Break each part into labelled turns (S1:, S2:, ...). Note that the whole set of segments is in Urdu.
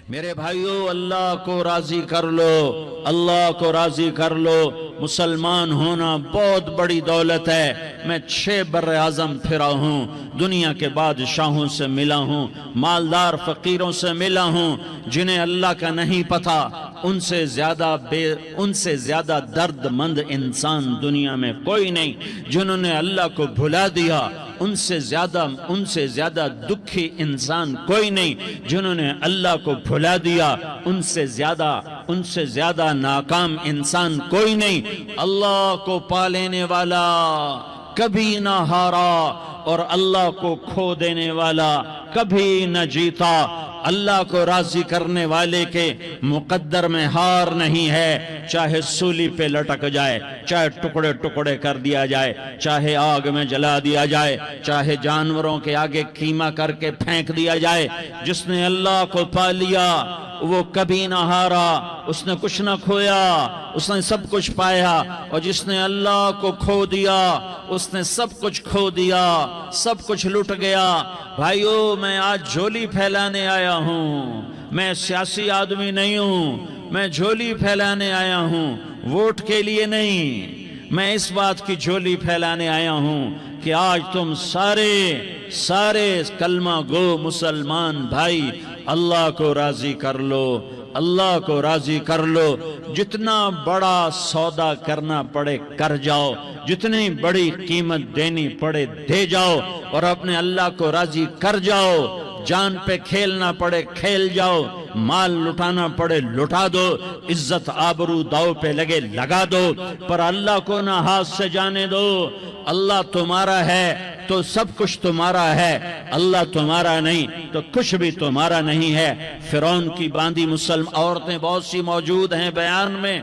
S1: میرے بھائیو، اللہ کو راضی کر لو، اللہ کو راضی کر لو۔ مسلمان ہونا بہت بڑی دولت ہے۔ میں 6 بر اعظم پھرا ہوں، دنیا کے بادشاہوں سے ملا ہوں، مالدار فقیروں سے ملا ہوں، جنہیں اللہ کا نہیں پتہ۔ ان سے زیادہ درد مند انسان دنیا میں کوئی نہیں۔ جنہوں نے اللہ کو بھلا دیا، ان سے زیادہ دکھی انسان کوئی نہیں۔ جنہوں نے اللہ کو بھلا دیا، ان سے زیادہ ناکام انسان کوئی نہیں۔ اللہ کو پا لینے والا کبھی نہ ہارا، اور اللہ کو کھو دینے والا کبھی نہ جیتا۔ اللہ کو راضی کرنے والے کے مقدر میں ہار نہیں ہے، چاہے سولی پہ لٹک جائے، چاہے ٹکڑے ٹکڑے کر دیا جائے، چاہے آگ میں جلا دیا جائے، چاہے جانوروں کے آگے قیمہ کر کے پھینک دیا جائے۔ جس نے اللہ کو پا لیا وہ کبھی نہ ہارا، اس نے کچھ نہ کھویا، اس نے سب کچھ پایا۔ اور جس نے اللہ کو کھو دیا، اس نے سب کچھ کھو دیا، سب کچھ لٹ گیا۔ بھائیو، میں آج جھولی پھیلانے آیا ہوں، میں سیاسی آدمی نہیں ہوں، میں جھولی پھیلانے آیا ہوں، ووٹ کے لیے نہیں۔ میں اس بات کی جھولی پھیلانے آیا ہوں کہ آج تم سارے کلمہ گو مسلمان بھائی اللہ کو راضی کر لو، اللہ کو راضی کر لو۔ جتنا بڑا سودا کرنا پڑے کر جاؤ، جتنی بڑی قیمت دینی پڑے دے جاؤ، اور اپنے اللہ کو راضی کر جاؤ۔ جان پہ کھیلنا پڑے کھیل جاؤ، مال لٹانا پڑے لٹا دو، عزت آبرو داؤ پہ لگے لگا دو، پر اللہ کو نہ ہاتھ سے جانے دو۔ اللہ تمہارا ہے تو سب کچھ تمہارا ہے، اللہ تمہارا نہیں تو کچھ بھی تمہارا نہیں ہے۔ فرعون کی باندھی مسلم عورتیں بہت سی موجود ہیں بیان میں،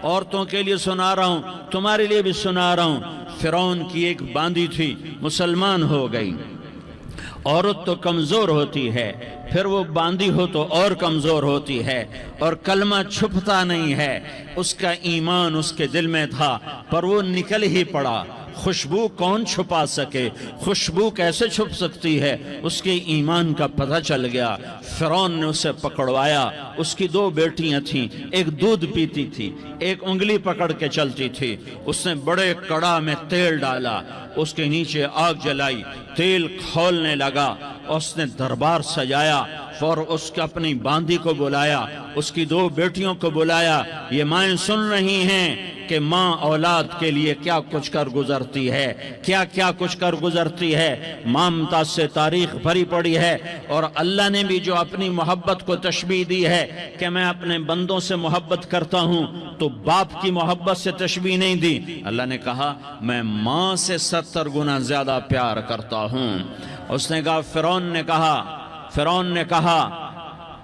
S1: عورتوں کے لیے سنا رہا ہوں، تمہارے لیے بھی سنا رہا ہوں۔ فرعون کی ایک باندھی تھی، مسلمان ہو گئی۔ عورت تو کمزور ہوتی ہے، پھر وہ باندھی ہو تو اور کمزور ہوتی ہے، اور کلمہ چھپتا نہیں ہے۔ اس کا ایمان اس کے دل میں تھا، پر وہ نکل ہی پڑا۔ خوشبو کون چھپا سکے؟ خوشبو کیسے چھپ سکتی ہے؟ اس کے ایمان کا پتہ چل گیا۔ فرعون نے اسے پکڑوایا۔ اس کی 2 بیٹیاں تھیں، ایک دودھ پیتی تھی، ایک انگلی پکڑ کے چلتی تھی۔ اس نے بڑے کڑا میں تیل ڈالا، اس کے نیچے آگ جلائی، تیل کھولنے لگا، اس نے دربار سجایا، اور اس کے اپنی باندھی کو بلایا، اس کی 2 بیٹیوں کو بلایا۔ یہ مائیں سن رہی ہیں کہ ماں اولاد کے لیے کیا کچھ کر گزرتی ہے، کیا کچھ کر گزرتی ہے۔ مامتا سے تاریخ بھری پڑی ہے، اور اللہ نے بھی جو اپنی محبت کو تشبیہ دی ہے کہ میں اپنے بندوں سے محبت کرتا ہوں، تو باپ کی محبت سے تشبیہ نہیں دی۔ اللہ نے کہا میں ماں سے 70 گنا زیادہ پیار کرتا ہوں۔ اس نے کہا، فرعون نے کہا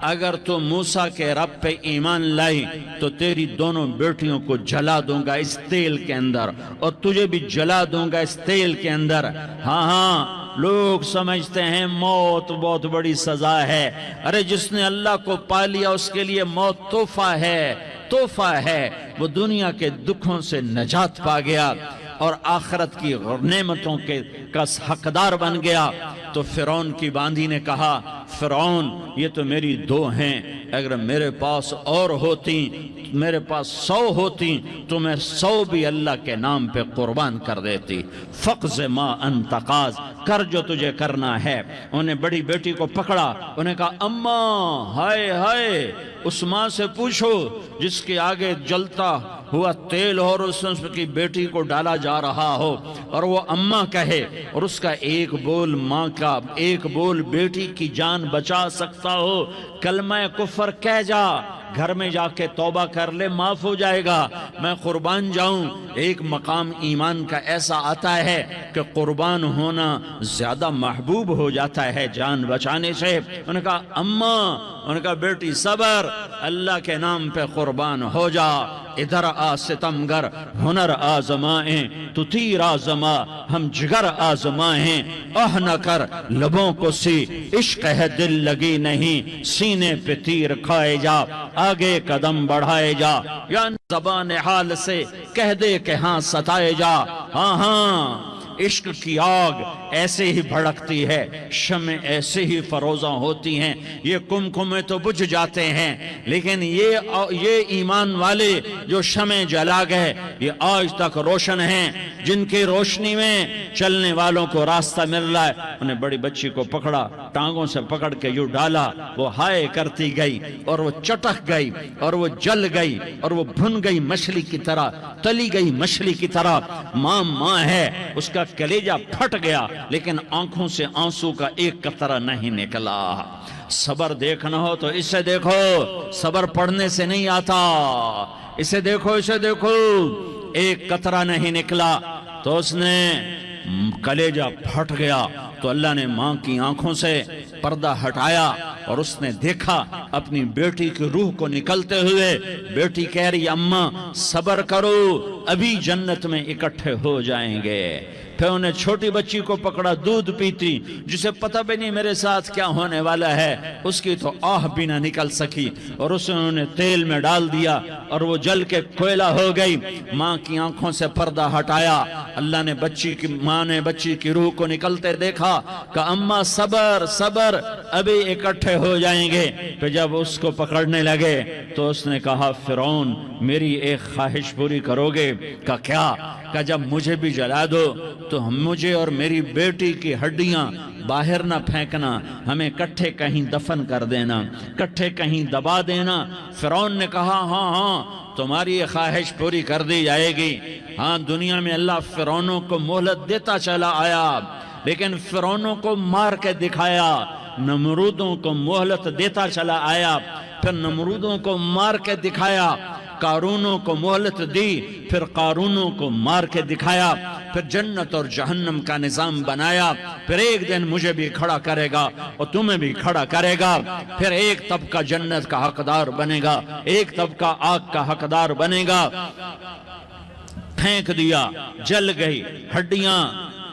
S1: اگر تو موسیٰ کے رب پہ ایمان لائی تو تیری دونوں بیٹیوں کو جلا دوں گا اس تیل کے اندر، اور تجھے بھی جلا دوں گا اس تیل کے اندر۔ ہاں لوگ سمجھتے ہیں موت بہت بڑی سزا ہے۔ ارے جس نے اللہ کو پا لیا اس کے لیے موت تحفہ ہے۔ وہ دنیا کے دکھوں سے نجات پا گیا اور آخرت کی نعمتوں کا حقدار بن گیا۔ تو فرعون کی باندھی نے کہا، فرعون یہ تو میری 2 ہیں، اگر میرے پاس اور ہوتی، میرے پاس 100 ہوتی تو میں 100 بھی اللہ کے نام پہ قربان کر دیتی۔ فقض ما انت قاض، کر جو تجھے کرنا ہے۔ انہیں بڑی بیٹی کو پکڑا، انہیں کہا اماں ہائے اس ماں سے پوچھو جس کے آگے جلتا ہوا تیل اور اس کی بیٹی کو ڈالا جا رہا ہو، اور وہ اماں کہے، اور اس کا ایک بول ماں کا، ایک بول بیٹی کی جان بچا سکتا ہو۔ کلمہ کفر کہہ جا، گھر میں جا کے توبہ کر لے، معاف ہو جائے گا۔ میں قربان جاؤں۔ ایک مقام ایمان کا ایسا آتا ہے کہ قربان ہونا زیادہ محبوب ہو جاتا ہے جان بچانے سے۔ انہوں نے کہا اماں، انہوں نے کہا بیٹی صبر، اللہ کے نام پہ قربان ہو جا۔ ادھر آ ستمگر ہنر آزمائیں، تو تیر آزما ہم جگر آزمائیں۔ نہ کر لبوں کو سی عشق ہے دل لگی نہیں، سینے پہ تیر کھائے جا، آگے قدم بڑھائے جا، یا زبان حال سے کہہ دے کہ ہاں ستائے جا۔ ہاں عشق کی آگ ایسے ہی بھڑکتی ہے، شمع ایسے ہی فروزاں ہوتی ہیں، یہ کمکمے تو بجھ جاتے ہیں، لیکن یہ ایمان والے جو شمع جلا گئے یہ آج تک روشن ہیں، جن کی روشنی میں چلنے والوں کو راستہ مل رہا ہے۔ انہیں بڑی بچی کو پکڑا، ٹانگوں سے پکڑ کے یوں ڈالا، وہ ہائے کرتی گئی اور وہ چٹک گئی اور وہ جل گئی اور وہ بھن گئی مچھلی کی طرح، تلی گئی مچھلی کی طرح۔ ماں ہے، اس کا کلیجہ پھٹ گیا لیکن آنکھوں سے آنسو کا ایک قطرہ نہیں نکلا۔ صبر دیکھنا ہو تو اسے دیکھو، صبر پڑھنے سے نہیں آتا، اسے دیکھو، اسے دیکھو۔ ایک قطرہ نہیں نکلا تو اس نے کلیجہ پھٹ گیا، تو اللہ نے ماں کی آنکھوں سے پردہ ہٹایا اور اس نے دیکھا اپنی بیٹی کی روح کو نکلتے ہوئے۔ بیٹی کہہ رہی اماں صبر کرو، ابھی جنت میں اکٹھے ہو جائیں گے۔ پھر انہیں چھوٹی بچی کو پکڑا، دودھ پیتی، جسے پتہ بھی نہیں میرے ساتھ کیا ہونے والا ہے، اس کی تو آہ بھی نہ نکل سکی، اور اسے انہوں نے تیل میں ڈال دیا اور وہ جل کے کوئلہ ہو گئی۔ ماں کی آنکھوں سے پردہ ہٹایا، اللہ نے ماں نے بچی کی روح کو نکلتے دیکھا، کہا اماں صبر صبر، ابھی اکٹھے ہو جائیں گے۔ پھر جب اس کو پکڑنے لگے تو اس نے کہا فرعون میری ایک خواہش پوری کرو گے؟ کہا کیا؟ کہا جب مجھے بھی جلا دو تو مجھے اور میری بیٹی کی ہڈیاں باہر نہ پھینکنا، ہمیں کٹھے کہیں دفن کر دینا، کٹھے کہیں دبا دینا۔ فرعون نے کہا ہاں تمہاری یہ خواہش پوری کر دی جائے گی۔ ہاں دنیا میں اللہ فرعونوں کو مہلت دیتا چلا آیا، لیکن فرعونوں کو مار کے دکھایا، نمرودوں کو مہلت دیتا چلا آیا، پھر نمرودوں کو مار کے دکھایا، قارونوں کو مہلت دی، پھر قارونوں کو مار کے دکھایا، پھر جنت اور جہنم کا نظام بنایا، پھر ایک دن مجھے بھی کھڑا کرے گا اور تمہیں بھی کھڑا کرے گا، پھر ایک طبقہ جنت کا حقدار بنے گا، ایک طبقہ آگ کا حقدار بنے گا۔ پھینک دیا، جل گئی،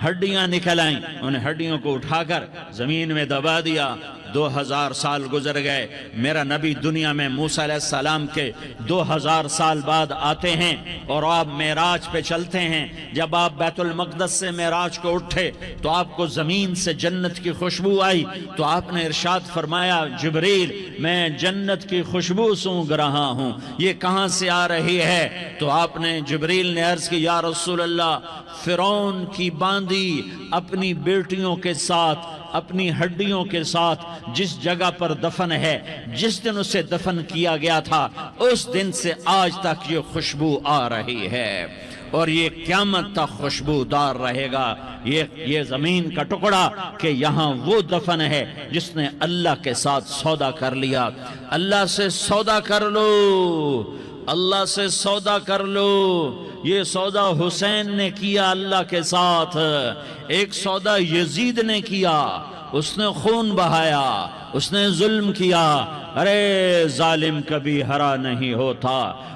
S1: ہڈیاں نکل آئیں، انہیں ہڈیوں کو اٹھا کر زمین میں دبا دیا۔ 2000 سال گزر گئے، میرا نبی دنیا میں موسیٰ علیہ السلام کے 2000 سال بعد آتے ہیں اور آپ معراج پہ چلتے ہیں۔ جب آپ بیت المقدس سے معراج کو اٹھے تو آپ کو زمین سے جنت کی خوشبو آئی، تو آپ نے ارشاد فرمایا جبریل میں جنت کی خوشبو سونگ رہا ہوں، یہ کہاں سے آ رہی ہے؟ تو آپ نے جبریل نے عرض کی یا رسول اللہ فرعون کی باندی اپنی بیٹیوں کے ساتھ، اپنی ہڈیوں کے ساتھ جس جگہ پر دفن ہے، جس دن اسے دفن کیا گیا تھا اس دن سے آج تک یہ خوشبو آ رہی ہے، اور یہ قیامت تک خوشبودار رہے گا۔ یہ زمین کا ٹکڑا کہ یہاں وہ دفن ہے جس نے اللہ کے ساتھ سودا کر لیا۔ اللہ سے سودا کر لو، اللہ سے سودا کر لو۔ یہ سودا حسین نے کیا اللہ کے ساتھ، ایک سودا یزید نے کیا، اس نے خون بہایا، اس نے ظلم کیا۔ ارے ظالم کبھی ہرا نہیں ہوتا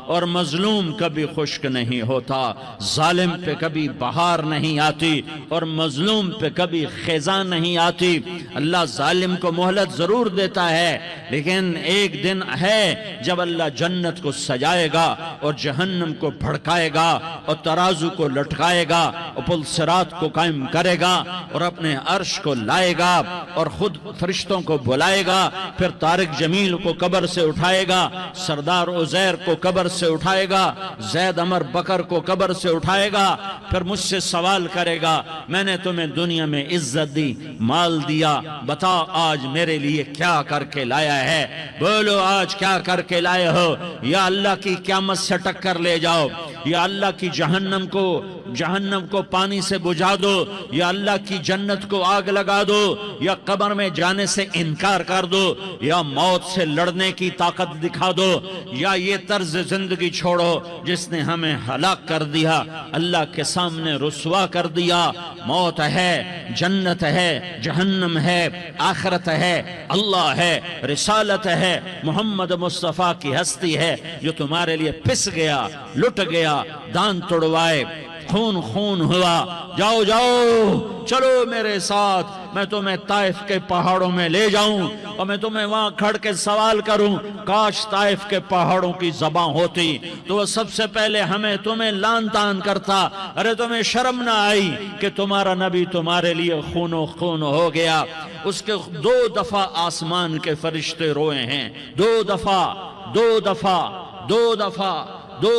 S1: اور مظلوم کبھی خشک نہیں ہوتا، ظالم پہ کبھی بہار نہیں آتی اور مظلوم پہ کبھی خزاں نہیں آتی۔ اللہ ظالم کو مہلت ضرور دیتا ہے، لیکن ایک دن ہے جب اللہ جنت کو سجائے گا اور جہنم کو بھڑکائے گا اور ترازو کو لٹکائے گا اور پل صراط کو قائم کرے گا اور اپنے عرش کو لائے گا اور خود فرشتوں کو بلائے گا، پھر طارق جمیل کو قبر سے اٹھائے گا، سردار عزیر کو قبر سے اٹھائے گا، زید عمر بکر کو قبر سے اٹھائے گا، پھر مجھ سے سوال کرے گا میں نے تمہیں دنیا میں عزت دی، مال دیا، بتا آج میرے لیے کیا کر کے لایا ہے؟ بولو آج کیا کر کے لائے ہو؟ یا اللہ کی قیامت سے ٹکر لے جاؤ، یا اللہ کی جہنم کو پانی سے بجھا دو، یا اللہ کی جنت کو آگ لگا دو، یا قبر میں جانے سے انکار کر دو، یا موت سے لڑنے کی طاقت دکھا دو، یا یہ طرز زندگی چھوڑو جس نے ہمیں ہلاک کر دیا، اللہ کے سامنے رسوا کر دیا۔ موت ہے، جنت ہے، جہنم ہے، آخرت ہے، اللہ ہے، رسالت ہے، محمد مصطفیٰ کی ہستی ہے جو تمہارے لیے پس گیا، لٹ گیا، دان توڑوائے، خون خون ہوا، جاؤ جاؤ چلو میرے ساتھ، میں تمہیں طائف کے پہاڑوں میں لے جاؤں اور میں تمہیں وہاں کھڑ کے سوال کروں، کاش طائف کے پہاڑوں کی زبان ہوتی تو وہ سب سے پہلے تمہیں لان تان کرتا، ارے تمہیں شرم نہ آئی کہ تمہارا نبی تمہارے لیے خون و خون ہو گیا۔ اس کے 2 دفعہ آسمان کے فرشتے روئے ہیں، 2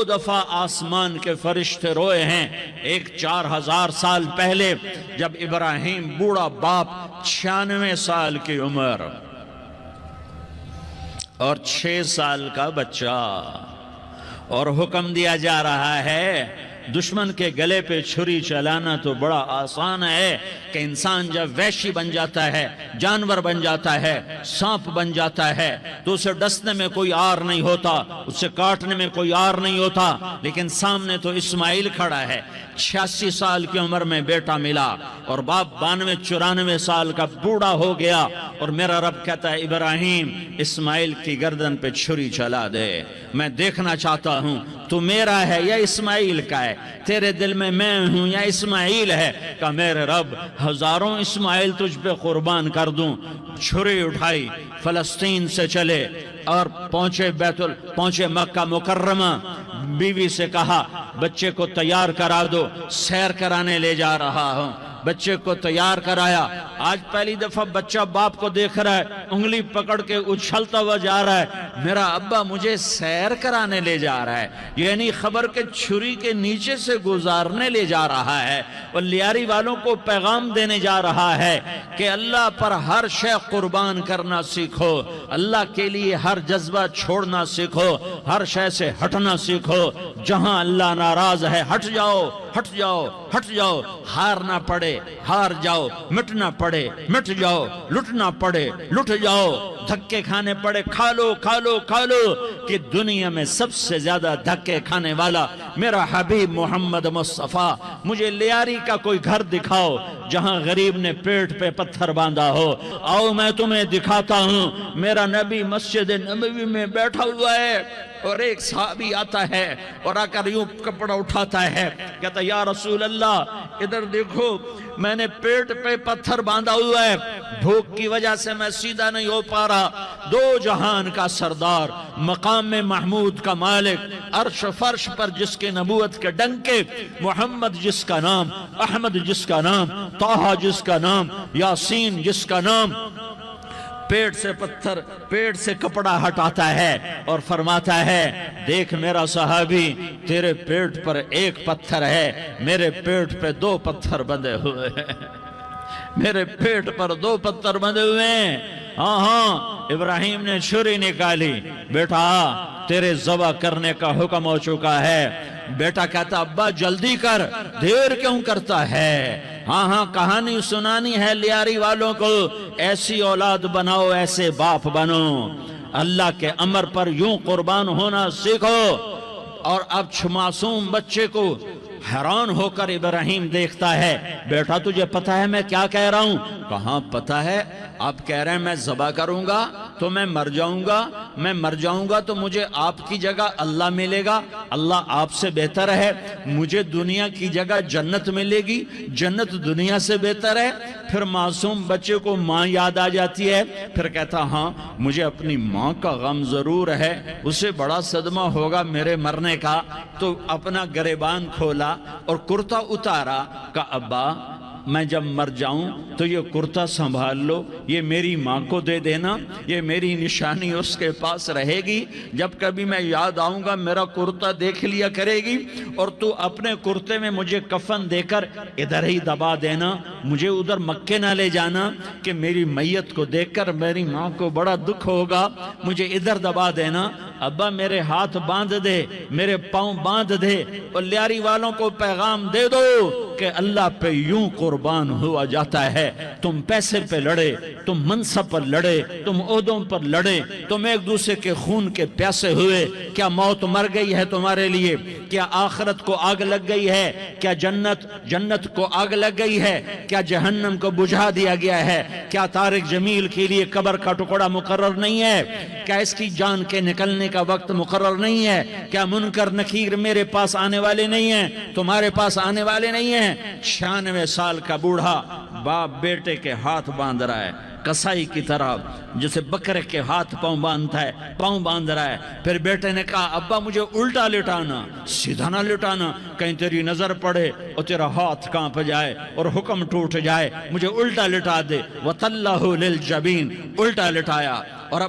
S1: دفعہ آسمان کے فرشتے روئے ہیں۔ ایک 4000 سال پہلے جب ابراہیم بوڑھا باپ 96 سال کی عمر اور 6 سال کا بچہ، اور حکم دیا جا رہا ہے دشمن کے گلے پہ چھری چلانا تو بڑا آسان ہے کہ انسان جب وحشی بن جاتا ہے، جانور بن جاتا ہے، سانپ بن جاتا ہے تو اسے ڈسنے میں کوئی آر نہیں ہوتا، اسے کاٹنے میں کوئی آر نہیں ہوتا، لیکن سامنے تو اسماعیل کھڑا ہے، 86 سال کی عمر میں بیٹا ملا اور باپ 92-94 سال کا بوڑھا ہو گیا، اور میرا رب کہتا ہے ابراہیم اسماعیل کی گردن پہ چھری چلا دے، میں دیکھنا چاہتا ہوں تو میرا ہے یا اسماعیل کا ہے، تیرے دل میں ہوں یا اسماعیل ہے؟ کہ میرے رب ہزاروں اسماعیل تجھ پہ قربان کر دوں۔ چھری اٹھائی، فلسطین سے چلے اور پہنچے مکہ مکرمہ، بیوی سے کہا بچے کو تیار کرا دو، سیر کرانے لے جا رہا ہوں، بچے کو تیار کرایا۔ آج پہلی دفعہ بچہ باپ کو دیکھ رہا ہے، انگلی پکڑ کے اچھلتا ہوا جا رہا ہے، میرا ابا مجھے سیر کرانے لے جا رہا ہے، یعنی خبر کے چھری کے نیچے سے گزارنے لے جا رہا ہے، اور لیاری والوں کو پیغام دینے جا رہا ہے کہ اللہ پر ہر شے قربان کرنا سیکھو، اللہ کے لیے ہر جذبہ چھوڑنا سیکھو، ہر شے سے ہٹنا سیکھو، جہاں اللہ ناراض ہے ہٹ جاؤ، ہٹ جاؤ، ہٹ جاؤ، ہار نہ پڑے ہار جاؤ، مٹنا پڑے مٹ جاؤ، لٹنا پڑے لٹ جاؤ، دھکے کھانے پڑے کھا لو کھا لو کھا لو، کہ دنیا میں سب سے زیادہ دھکے کھانے والا میرا حبیب محمد مصطفیٰ۔ مجھے لیاری کا کوئی گھر دکھاؤ جہاں غریب نے پیٹ پہ پتھر باندھا ہو، آؤ میں تمہیں دکھاتا ہوں، میرا نبی مسجد نبوی میں بیٹھا ہوا ہے اور ایک صحابی آتا ہے اور آ کر یوں کپڑا اٹھاتا ہے، کہتا یا رسول اللہ ادھر دیکھو، میں نے پیٹ پہ پتھر باندھا ہوا ہے، بھوک کی وجہ سے میں سیدھا نہیں ہو پا رہا، 2 جہان کا سردار، مقام محمود کا مالک، عرش فرش پر جس کے نبوت کے ڈنکے، محمد جس کا نام، احمد جس کا نام، طٰہٰ جس کا نام، یاسین جس کا نام، پیٹ سے کپڑا ہٹاتا ہے اور فرماتا ہے دیکھ میرا صحابی، تیرے پیٹ پر 1 پتھر ہے، میرے پیٹ پہ 2 پتھر بندھے ہوئے ہیں، میرے پیٹ پر 2 پتھر بندھے ہوئے ہیں۔ ہاں ابراہیم نے چھری نکالی، بیٹا تیرے ذبح کرنے کا حکم ہو چکا ہے۔ بیٹا کہتا ابا جلدی کر، دیر کیوں کرتا ہے؟ ہاں کہانی سنانی ہے لیاری والوں کو، ایسی اولاد بناؤ، ایسے باپ بنو، اللہ کے امر پر یوں قربان ہونا سیکھو۔ اور اب معصوم بچے کو حیران ہو کر ابراہیم دیکھتا ہے، بیٹا تجھے پتہ ہے میں کیا کہہ رہا ہوں؟ کہاں پتہ ہے، آپ کہہ رہے ہیں میں ذبح کروں گا تو میں مر جاؤں گا، میں مر جاؤں گا تو مجھے آپ کی جگہ اللہ ملے گا، اللہ آپ سے بہتر ہے، مجھے دنیا کی جگہ جنت ملے گی، جنت دنیا سے بہتر ہے۔ پھر معصوم بچے کو ماں یاد آ جاتی ہے، پھر کہتا ہاں مجھے اپنی ماں کا غم ضرور ہے، اسے بڑا صدمہ ہوگا میرے مرنے کا، تو اپنا گریبان کھولا اور کرتا اتارا، کہ ابا میں جب مر جاؤں تو یہ کرتا سنبھال لو، یہ میری ماں کو دے دینا، یہ میری نشانی اس کے پاس رہے گی، جب کبھی میں یاد آؤں گا میرا کرتا دیکھ لیا کرے گی، اور تو اپنے کرتے میں مجھے کفن دے کر ادھر ہی دبا دینا، مجھے ادھر مکے نہ لے جانا کہ میری میت کو دیکھ کر میری ماں کو بڑا دکھ ہوگا، مجھے ادھر دبا دینا۔ ابا میرے ہاتھ باندھ دے، میرے پاؤں باندھ دے، اور لیاری والوں کو پیغام دے دو کہ اللہ پہ یوں قربان قربان ہوا جاتا ہے۔ تم پیسے پہ لڑے، تم منصب پر لڑے، تم عہدوں پر لڑے، تم ایک دوسرے کے خون کے پیاسے ہوئے۔ کیا موت مر گئی ہے تمہارے لیے؟ کیا آخرت کو آگ لگ گئی ہے؟ کیا جنت کو آگ لگ گئی ہے؟ کیا جہنم کو بجھا دیا گیا ہے؟ کیا طارق جمیل کے لیے قبر کا ٹکڑا مقرر نہیں ہے؟ کیا اس کی جان کے نکلنے کا وقت مقرر نہیں ہے؟ کیا منکر نکیر میرے پاس آنے والے نہیں ہیں، تمہارے پاس آنے والے نہیں ہیں؟ 96 سال کا بوڑھا باپ بیٹے کے ہاتھ باندھ رہا ہے، کسائی کی طرح، جسے بکرے کے ہاتھ پاؤں باندھ رہا ہے۔ پھر بیٹے نے کہا ابا مجھے الٹا لٹانا، سیدھا نہ لٹانا، کہیں تیری نظر پڑے اور تیرا ہاتھ کانپ جائے اور حکم ٹوٹ جائے، مجھے الٹا لٹا دے۔ وَطَلَّهُ لِلْجَبِينَ، الٹا لٹایا اور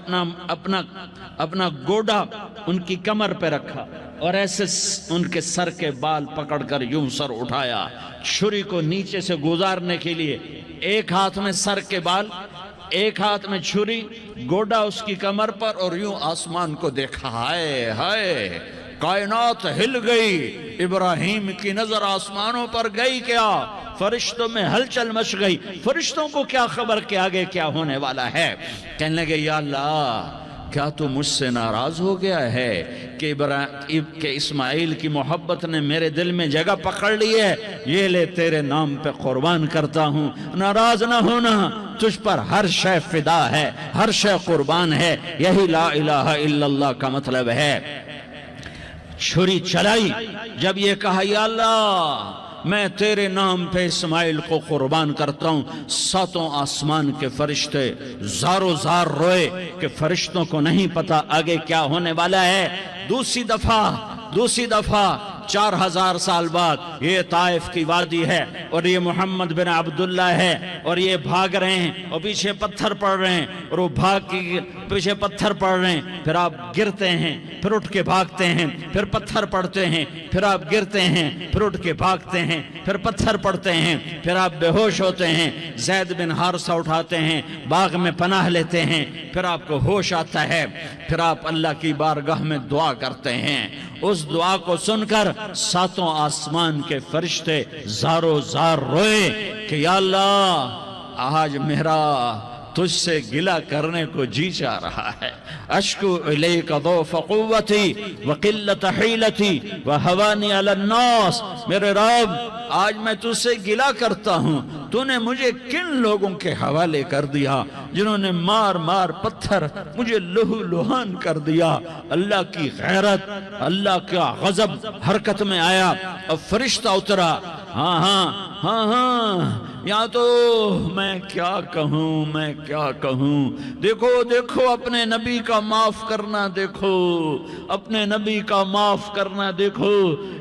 S1: اپنا گوڈا ان کی کمر پہ رکھا اور ایسے ان کے سر کے بال پکڑ کر یوں سر اٹھایا، چھری کو نیچے سے گزارنے کے لیے، ایک ہاتھ میں سر کے بال، ایک ہاتھ میں چھری، گوڈا اس کی کمر پر، اور یوں آسمان کو دیکھا۔ ہائے ہائے، کائنات ہل گئی، ابراہیم کی نظر آسمانوں پر گئی کیا؟ فرشتوں میں ہلچل مچ گئی۔ فرشتوں کو کیا خبر کہ آگے کیا ہونے والا ہے؟ کہنے لگے یا اللہ، کیا تو مجھ سے ناراض ہو گیا ہے کہ اسماعیل کی محبت نے میرے دل میں جگہ پکڑ لی ہے؟ یہ لے تیرے نام پہ قربان کرتا ہوں، ناراض نہ ہونا، تجھ پر ہر شے فدا ہے، ہر شے قربان ہے۔ یہی لا الہ الا اللہ کا مطلب ہے۔ چھری چلائی، جب یہ کہا یا اللہ میں تیرے نام پہ اسماعیل کو قربان کرتا ہوں، 7 آسمان کے فرشتے زارو زار روئے کہ فرشتوں کو نہیں پتا آگے کیا ہونے والا ہے۔ دوسری دفعہ 4000 سال بعد یہ طائف کی وادی ہے اور یہ محمد بن عبداللہ ہے اور یہ بھاگ رہے ہیں اور پیچھے پتھر پڑ رہے ہیں، اور وہ بھاگ کے پیچھے پتھر پڑ رہے ہیں، پھر آپ گرتے ہیں، پھر اٹھ کے بھاگتے ہیں، پھر پتھر پڑتے ہیں، پھر آپ گرتے ہیں، پھر اٹھ کے بھاگتے ہیں، پھر پتھر پڑتے ہیں، پھر آپ بے ہوش ہوتے ہیں، زید بن حارثہ اٹھاتے ہیں، باغ میں پناہ لیتے ہیں، پھر آپ کو ہوش آتا ہے، پھر آپ اللہ کی بارگاہ میں دعا کرتے ہیں۔ اس دعا کو سن کر 7 آسمان کے فرشتے زارو زار روئے کہ یا اللہ آج میرا تجھ سے گلہ کرنے کو جی چاہ رہا ہے۔ اشکو الیک ضعف قوتی وقلت حیلتی وہوانی علی الناس، میرے رب آج میں تجھ سے گلہ کرتا ہوں، تو نے مجھے کن لوگوں کے حوالے کر دیا جنہوں نے مار مار پتھر مجھے لہو لہان کر دیا۔ اللہ کی غیرت، اللہ کا غضب حرکت میں آیا اور فرشتہ اترا۔ ہاں یا تو میں کیا کہوں، دیکھو اپنے نبی کا معاف کرنا، دیکھو اپنے نبی کا معاف کرنا، دیکھو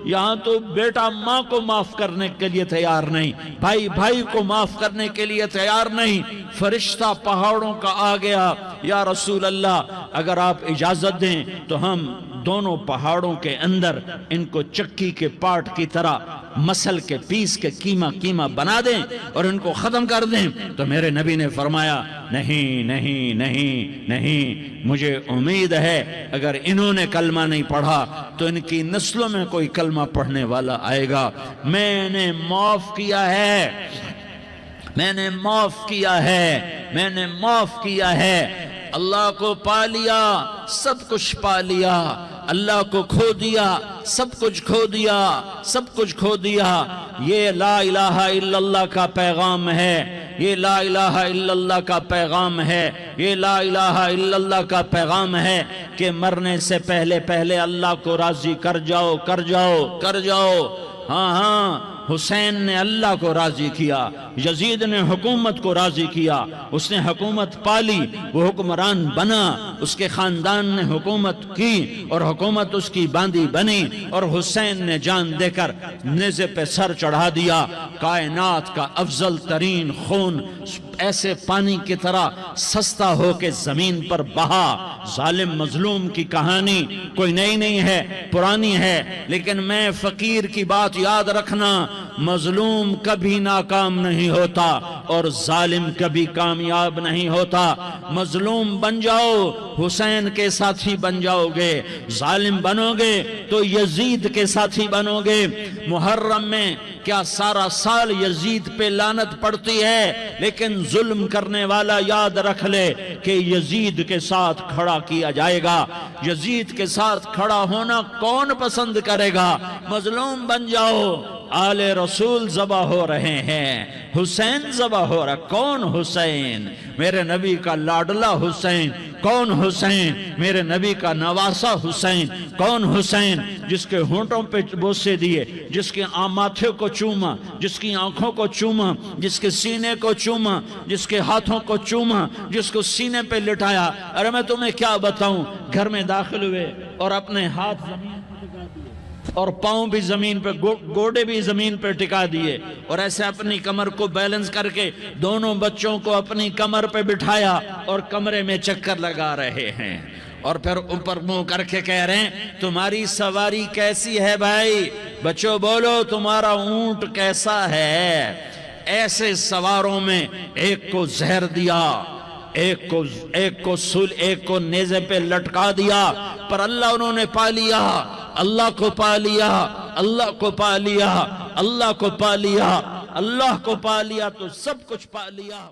S1: یہاں تو بیٹا ماں کو معاف کرنے کے لیے تیار نہیں، بھائی کو معاف کرنے کے لیے تیار نہیں۔ فرشتہ پہاڑوں کا آ گیا، یا رسول اللہ اگر آپ اجازت دیں تو ہم دونوں پہاڑوں کے اندر ان کو چکی کے پاٹ کی طرح مسل کے پیس کے کیما بنا دیں اور ان کو ختم کر دیں۔ تو میرے نبی نے فرمایا نہیں، مجھے امید ہے اگر انہوں نے کلمہ نہیں پڑھا تو ان کی نسلوں میں کوئی کلمہ پڑھنے والا آئے گا۔ میں نے معاف کیا ہے، اللہ کو پا لیا، سب کچھ پا لیا، اللہ کو کھو دیا، سب کچھ کھو دیا۔ یہ لا الہ الا اللہ کا پیغام ہے، یہ لا الہ الا اللہ کا پیغام ہے، یہ لا الہ الا اللہ کا پیغام ہے کہ مرنے سے پہلے اللہ کو راضی کر جاؤ۔ ہاں حسین نے اللہ کو راضی کیا، یزید نے حکومت کو راضی کیا، اس نے حکومت پالی، وہ حکمران بنا، اس کے خاندان نے حکومت کی اور حکومت اس کی باندی بنی، اور حسین نے جان دے کر نیزے پہ سر چڑھا دیا۔ کائنات کا افضل ترین خون ایسے پانی کی طرح سستا ہو کے زمین پر بہا۔ ظالم مظلوم کی کہانی کوئی نئی نہیں ہے، پرانی ہے، لیکن میں فقیر کی بات یاد رکھنا، مظلوم کبھی ناکام نہیں ہوتا اور ظالم کبھی کامیاب نہیں ہوتا۔ مظلوم بن جاؤ حسین کے ساتھی بن جاؤ گے، ظالم بنو گے تو یزید کے ساتھی بنو گے۔ محرم میں کیا سارا سال یزید پہ لعنت پڑتی ہے، لیکن ظلم کرنے والا یاد رکھ لے کہ یزید کے ساتھ کھڑا کیا جائے گا۔ یزید کے ساتھ کھڑا ہونا کون پسند کرے گا؟ مظلوم بن جاؤ۔ آل رسول ذبح ہو رہے ہیں، حسین ذبح ہو رہا۔ کون حسین؟ میرے نبی کا لاڈلا حسین۔ کون حسین؟ میرے نبی کا نواسا حسین۔ کون حسین؟ جس کے ہونٹوں پہ بوسے دیے، جس کے ماتھے کو چوما، جس کی آنکھوں کو چوما، جس کے سینے کو چوما، جس کے ہاتھوں کو چوما، جس کو سینے پہ لٹایا۔ ارے میں تمہیں کیا بتاؤں، گھر میں داخل ہوئے اور اپنے ہاتھ زمین پہ ٹکا دیے اور پاؤں بھی زمین پہ، گوڑے بھی زمین پہ ٹکا دیے، اور ایسے اپنی کمر کو بیلنس کر کے دونوں بچوں کو اپنی کمر پہ بٹھایا اور کمرے میں چکر لگا رہے ہیں، اور پھر اوپر منہ کر کے کہہ رہے ہیں تمہاری سواری کیسی ہے بھائی؟ بچوں بولو تمہارا اونٹ کیسا ہے؟ ایسے سواروں میں ایک کو زہر دیا، ایک کو نیزے پہ لٹکا دیا، پر اللہ انہوں نے پا لیا، اللہ کو پا لیا، اللہ کو پا لیا، اللہ کو پا لیا، اللہ کو پا لیا تو سب کچھ پا لیا۔